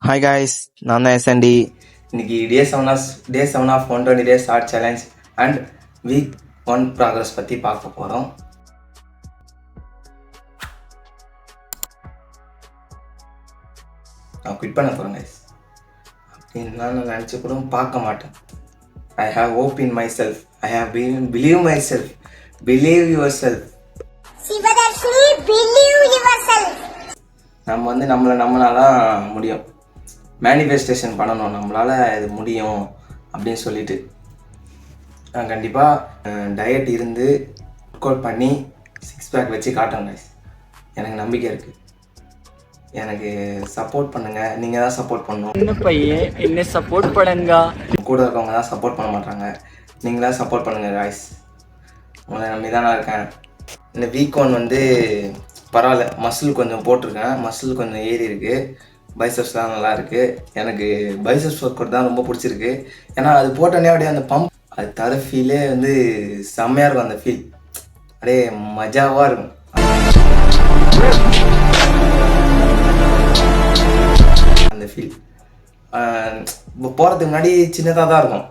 Hi guys, நான் தான் SNT. இன்னைக்கு day 7 of 120 days art challenge and week 1 progress பற்றி பார்க்க போகிறோம். நான் குவிட் பண்ண போகிறேன் கைஸ். அப்படின்னு நான் நினச்சி கூட பார்க்க மாட்டேன். I have hope in my self. I have believe my self. Believe your self. நம்ம நம்மளாதான் முடியும். மேனிஃபெஸ்டேஷன் பண்ணணும், நம்மளால் இது முடியும் அப்படின்னு சொல்லிட்டு நான் கண்டிப்பாக டயட் இருந்து ஒர்க் அவுட் பண்ணி 6 பேக் வச்சு காட்டுறேன் கைஸ். எனக்கு நம்பிக்கை இருக்குது. எனக்கு சப்போர்ட் பண்ணுங்கள். நீங்கள் தான் சப்போர்ட் பண்ணணும். என்ன பையன் என்ன சப்போர்ட் பண்ணுங்க. கூட இருக்கவங்க தான் சப்போர்ட் பண்ண மாட்டாங்க. நீங்களாம் சப்போர்ட் பண்ணுங்கள் கைஸ். உங்களை நம்பி தான் நான் இருக்கேன். இந்த வீக் 1 பரவாயில்ல. மசில் கொஞ்சம் போட்டிருக்கேன். மசில் கொஞ்சம் ஏறி இருக்குது. பைசப்ஸ்லாம் நல்லா இருக்குது. எனக்கு பைசப்ஸ் ஒர்க் அவுட் தான் ரொம்ப பிடிச்சிருக்கு. ஏன்னா அது போட்டோன்னே அப்படியே அந்த பம்ப் அது தர ஃபீலே செம்மையாக இருக்கும். அந்த ஃபீல் அப்படியே மஜாவாக இருக்கும். அந்த ஃபீல் இப்போ போகிறதுக்கு முன்னாடி சின்னதாக தான் இருக்கும்.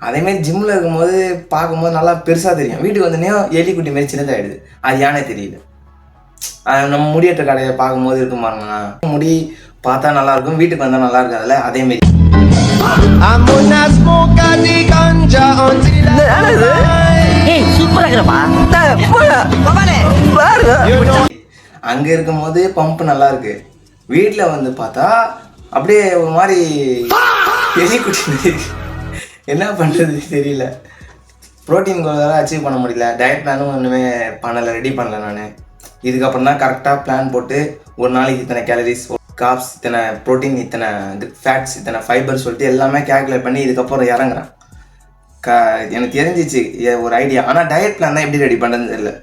அதேமாரி ஜிம்மில் இருக்கும்போது பார்க்கும்போது நல்லா பெருசாக தெரியும். வீட்டுக்கு வந்தோடனே எலி குட்டி மாரி சின்னதாகிடுது. அது யானே தெரியல. நம்ம முடியேற்ற கடையை பார்க்கும்போது இருக்கும் பாருங்கண்ணா, முடி பார்த்தா நல்லா இருக்கும், வீட்டுக்கு வந்தால் நல்லா இருக்காதுல்ல. அதேமாரி அங்கே இருக்கும்போது பம்ப் நல்லா இருக்கு. வீட்டில் பார்த்தா அப்படியே ஒரு மாதிரி எலி குட்டி. என்ன பண்ணுறது தெரியல. ப்ரோட்டீன் கோல் அச்சீவ் பண்ண முடியல. டயட் பிளானும் ஒன்றுமே பண்ணலை, ரெடி பண்ணல. நான் இதுக்கப்புறம் தான் கரெக்டாக பிளான் போட்டு ஒரு நாளைக்கு இத்தனை கேலரிஸ், கார்ப்ஸ் இத்தனை, ப்ரோட்டீன் இத்தனை, ஃபேட்ஸ் இத்தனை, ஃபைபர் சொல்லிட்டு எல்லாமே கேல்குலேட் பண்ணி இதுக்கப்புறம் இறங்குறேன். எனக்கு தெரிஞ்சிச்சு ஒரு ஐடியா. ஆனால் டயட் பிளான் தான் எப்படி ரெடி பண்ணுறதுன்னு தெரியல.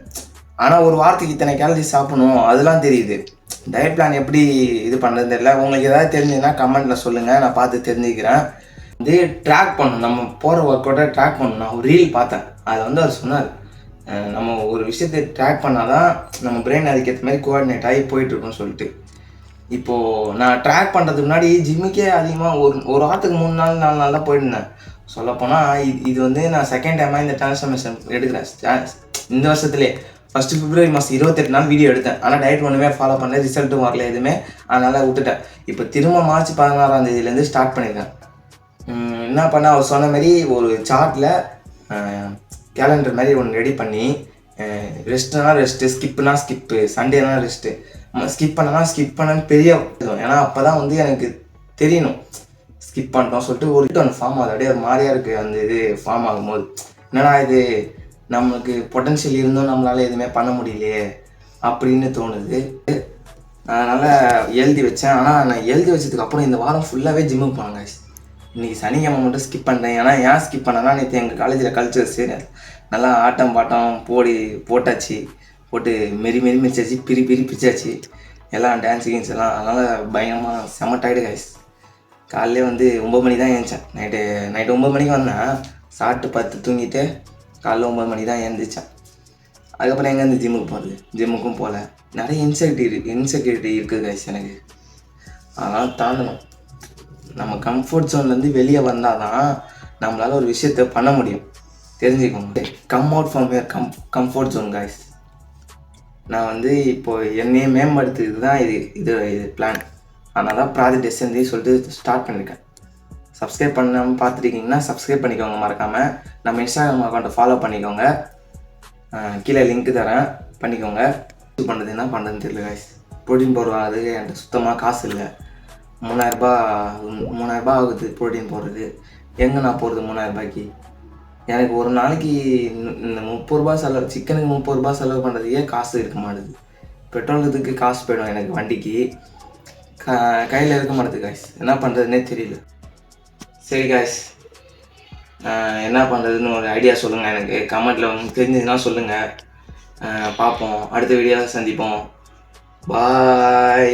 ஆனால் ஒரு வாரத்துக்கு இத்தனை கேலரிஸ் சாப்பிடணும் அதெல்லாம் தெரியுது. டயட் பிளான் எப்படி இது பண்ணுறதுன்னு தெரியல. உங்களுக்கு ஏதாவது தெரிஞ்சுன்னா கமெண்ட்டில் சொல்லுங்கள், நான் பார்த்து தெரிஞ்சுக்கிறேன். ட்ராக் பண்ணணும், நம்ம போகிற ஒர்க் அவுட்டை ட்ராக் பண்ணணும். நான் ஒரு ரீல் பார்த்தேன். அதில் அவர் சொன்னார், நம்ம ஒரு விஷயத்தை ட்ராக் பண்ணால் தான் நம்ம பிரெயின் அதுக்கேற்ற மாதிரி கோஆர்டினேட் ஆகி போயிட்டுருக்குன்னு சொல்லிட்டு. இப்போது நான் ட்ராக் பண்ணுறதுக்கு முன்னாடி ஜிம்முக்கே அதிகமாக ஒரு வாரத்துக்கு 3 நாள் 4 நாள் தான் போயிருந்தேன். சொல்லப்போனால் இது நான் செகண்ட் டைமாக இந்த டிரான்ஸ்ஃபர்மேஷன் எடுக்கிறேன். இந்த வருஷத்துலேயே ஃபஸ்ட்டு February மாதம் 28 நாள் வீடியோ எடுத்தேன். ஆனால் டயட் ஒன்றுமே ஃபாலோ பண்ணல, ரிசல்ட்டும் வரல எதுவுமே. அதனால் விட்டுட்டேன். இப்போ திரும்ப March 16 ஸ்டார்ட் பண்ணியிருக்கேன். என்ன பண்ண அவர் சொன்ன மாதிரி ஒரு சார்ட்டில் கேலண்டர் மாதிரி ஒன்று ரெடி பண்ணி, ரெஸ்ட்னா ரெஸ்ட்டு, ஸ்கிப்னா ஸ்கிப்பு, சண்டேனா ரெஸ்ட்டு, ஸ்கிப் பண்ணான்னு பெரிய. ஏன்னா அப்போ தான் எனக்கு தெரியணும் ஸ்கிப் பண்ணிட்டோம் சொல்லிட்டு ஒன்று ஃபார்ம் ஆகுது. அப்படியே ஒரு மாதிரியாக இருக்குது அந்த இது ஃபார்ம் ஆகும்போது. என்னடா இது, நம்மளுக்கு பொட்டன்ஷியல் இருந்தும் நம்மளால் எதுவுமே பண்ண முடியலையே அப்படின்னு தோணுது. அதனால் எழுதி வச்சேன். ஆனால் நான் எழுதி வச்சதுக்கப்புறம் இந்த வாரம் ஃபுல்லாகவே ஜிம்முக்கு போனாங்க. இன்றைக்கி சனிக்கிழமை மட்டும் ஸ்கிப் பண்ணுறேன். ஏன்னா ஏன் ஸ்கிப் பண்ணேன்னா, நேற்று எங்கள் காலேஜில் கல்ச்சர்ஸு நல்லா ஆட்டம் பாட்டம் போட்டாச்சு. போட்டு மிதிச்சாச்சு, பிரிச்சாச்சு எல்லாம், டான்ஸ் கீன்ஸ் எல்லாம். அதனால் பயங்கரமாக செம்ம டயர்டு கைஸ். காலையிலே 9 மணி தான் எழுந்திரிச்சேன். நைட்டு 9 மணிக்கு வந்தேன். சாப்பிட்டு 10 தூங்கிட்டு காலைல 9 மணி தான் எழுந்திரிச்சேன். அதுக்கப்புறம் எங்கேருந்து ஜிம்முக்கு போகிறது? ஜிம்முக்கும் போகல. நிறைய இன்செக்யூரிட்டி இருக்குது கைஸ் எனக்கு. அதனால் தாண்டணும். நம்ம கம்ஃபர்ட் ஜோன்லேருந்து வெளியே வந்தால் தான் நம்மளால் ஒரு விஷயத்தை பண்ண முடியும். தெரிஞ்சுக்கோங்க. Come out from your comfort zone guys. நான் இப்போது என்னையே மேம்படுத்துறதுக்கு தான் இது பிளான். அதனால தான் ப்ராஜெக்ட் எஸ்என்டி சொல்லிட்டு ஸ்டார்ட் பண்ணியிருக்கேன். சப்ஸ்கிரைப் பண்ணாமல் பார்த்துருக்கீங்கன்னா சப்ஸ்கிரைப் பண்ணிக்கோங்க மறக்காமல். நம்ம இன்ஸ்டாகிராம் அக்கௌண்ட்டை ஃபாலோ பண்ணிக்கோங்க. கீழே லிங்க்கு தரேன், பண்ணிக்கோங்க. இது பண்ணுறது என்ன பண்ணுறதுன்னு தெரியல கைஸ். ப்ரோட்டீன் பவுடர் வாங்குறதுக்கு என்கிட்ட சுத்தமாக காசு இல்லை. 3000 ஆகுது ப்ரோட்டீன் போடுறது. எங்கே நான் போகிறது 3000 ரூபாய்க்கு? எனக்கு ஒரு நாளைக்கு இந்த 30 ரூபா செலவு, சிக்கனுக்கு 30 ரூபா செலவு பண்ணுறதுக்கே காசு இருக்க மாட்டுது. பெட்ரோலுக்கு காசு போயிடும் எனக்கு, வண்டிக்கு கையில் இருக்க மாட்டேது காய்ஸ். என்ன பண்ணுறதுனே தெரியல. சரி காய்ஸ், என்ன பண்ணுறதுன்னு ஒரு ஐடியா சொல்லுங்கள் எனக்கு. கமெண்ட்டில் உங்களுக்கு தெரிஞ்சதுன்னா சொல்லுங்கள். பார்ப்போம். அடுத்த வீடியோவில் சந்திப்போம். பாய்.